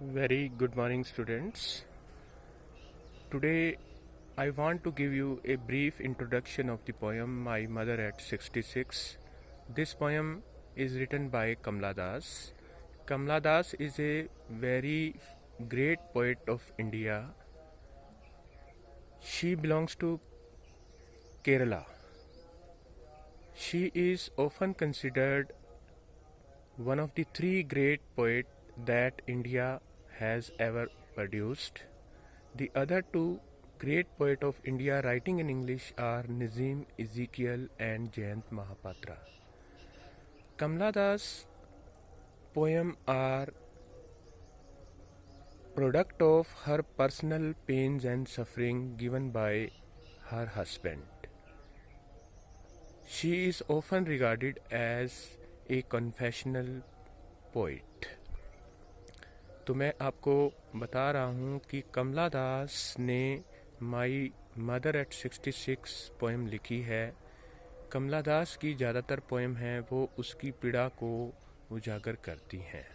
Very good morning, students. Today, I want to give you a brief introduction of the poem My Mother at 66. This poem is written by Kamla Das. Kamla Das is a very great poet of India. She belongs to Kerala. She is often considered one of the three great poets that India has ever produced. The other two great poets of India writing in English are Nazim Ezekiel and Jayant Mahapatra. Kamla Das' poems are product of her personal pains and suffering given by her husband. She is often regarded as a confessional poet. तो मैं आपको बता रहा हूँ कि कमला दास ने माई mother at 66 poem लिखी है। कमला दास की ज़्यादातर पोएम हैं वो उसकी पीड़ा को उजागर करती हैं।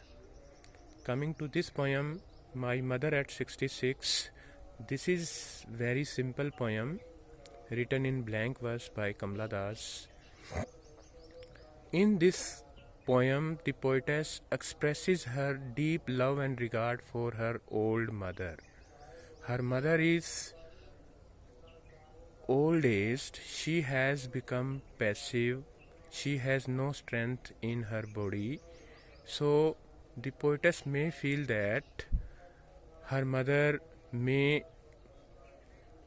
Coming to this poem my mother at 66, this is very simple poem written in blank verse by Kamla Das. In this poem, the poetess expresses her deep love and regard for her old mother. Her mother is old aged, she has become passive, she has no strength in her body. So the poetess may feel that her mother may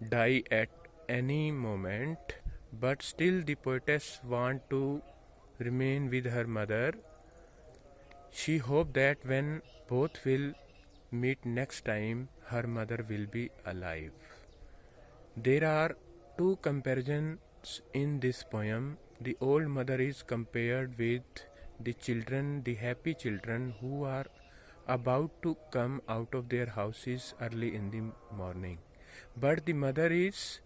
die at any moment, but still the poetess want to remain with her mother. She hoped that when both will meet next time, her mother will be alive. There are two comparisons in this poem. The old mother is compared with the children, the happy children who are about to come out of their houses early in the morning. But the mother is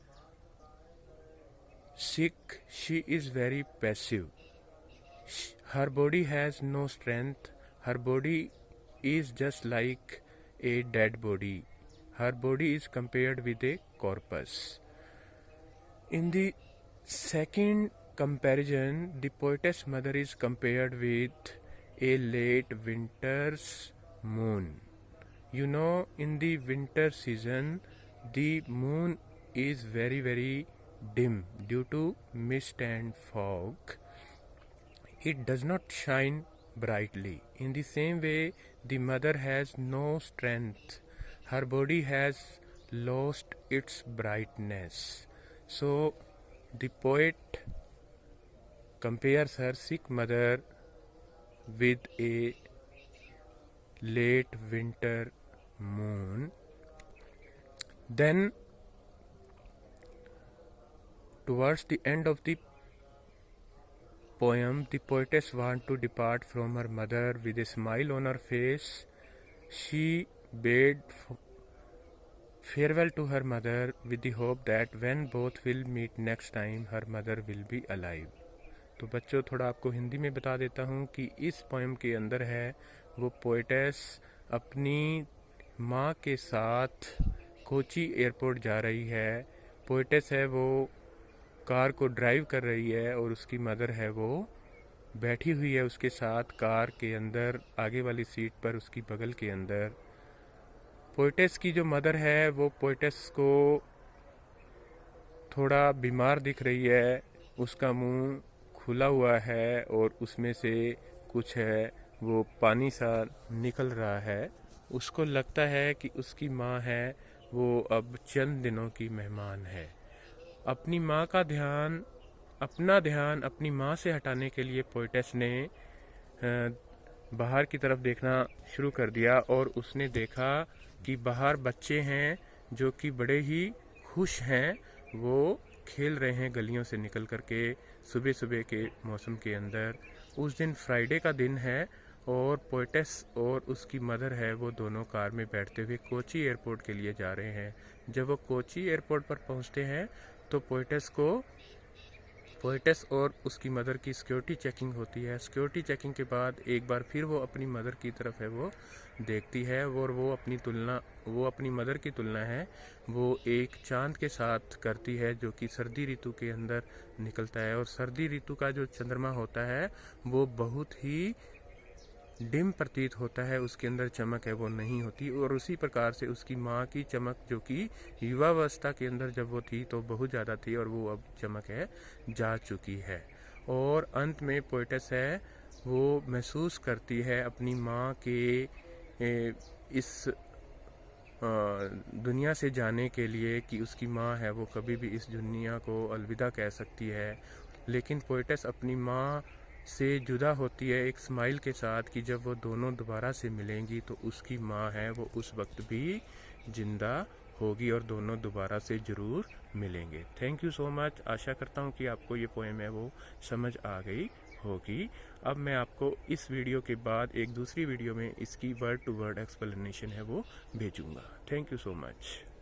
sick, she is very passive. Her body has no strength, her body is just like a dead body. Her body is compared with a corpus. In the second comparison, the poetess mother is compared with a late winter's moon. You know, in the winter season, the moon is very dim due to mist and fog. It does not shine brightly. In the same way, the mother has no strength. Her body has lost its brightness. So the poet compares her sick mother with a late winter moon. Then towards the end of the poem, the poetess wants to depart from her mother with a smile on her face. She bade farewell to her mother with the hope that when both will meet next time, her mother will be alive. तो बच्चों, थोड़ा आपको हिंदी में बता देता हूँ कि इस पोएम के अंदर है वो पोएटेस अपनी माँ के साथ कोची एयरपोर्ट जा रही है। पोएटेस है वो कार को ड्राइव कर रही है और उसकी मदर है वो बैठी हुई है उसके साथ कार के अंदर आगे वाली सीट पर उसकी बगल के अंदर। पोएटेस की जो मदर है वो पोएटेस को थोड़ा बीमार दिख रही है, उसका मुंह खुला हुआ है और उसमें से कुछ है वो पानी सा निकल रहा है। उसको लगता है कि उसकी माँ है वो अब चंद दिनों की मेहमान है। अपनी माँ का ध्यान, अपना ध्यान अपनी माँ से हटाने के लिए पोएटेस ने बाहर की तरफ देखना शुरू कर दिया और उसने देखा कि बाहर बच्चे हैं जो कि बड़े ही खुश हैं, वो खेल रहे हैं गलियों से निकल कर के सुबह सुबह के मौसम के अंदर। उस दिन फ्राइडे का दिन है और पोएटेस और उसकी मदर है वो दोनों कार में बैठते हुए कोची एयरपोर्ट के लिए जा रहे हैं। जब वो कोची एयरपोर्ट पर पहुंचते हैं तो पोएटेस को पोएटस और उसकी मदर की सिक्योरिटी चेकिंग होती है। सिक्योरिटी चेकिंग के बाद एक बार फिर वो अपनी मदर की तरफ है वो देखती है, और वो अपनी मदर की तुलना है वो एक चांद के साथ करती है जो कि सर्दी ऋतु के अंदर निकलता है। और सर्दी ऋतु का जो चंद्रमा होता है वो बहुत ही डिम प्रतीत होता है, उसके अंदर चमक है वो नहीं होती। और उसी प्रकार से उसकी माँ की चमक जो कि युवावस्था के अंदर जब वो थी तो बहुत ज़्यादा थी, और वो अब चमक है जा चुकी है। और अंत में पोएटस है वो महसूस करती है अपनी माँ के इस दुनिया से जाने के लिए कि उसकी माँ है वो कभी भी इस दुनिया को अलविदा कह सकती है। लेकिन पोएटस अपनी माँ से जुदा होती है एक स्माइल के साथ कि जब वो दोनों दोबारा से मिलेंगी तो उसकी माँ है वो उस वक्त भी जिंदा होगी और दोनों दोबारा से ज़रूर मिलेंगे। Thank you so much. आशा करता हूँ कि आपको ये पोएम है वो समझ आ गई होगी। अब मैं आपको इस वीडियो के बाद एक दूसरी वीडियो में इसकी वर्ड टू वर्ड एक्सप्लेनेशन है वो भेजूँगा। Thank you so much.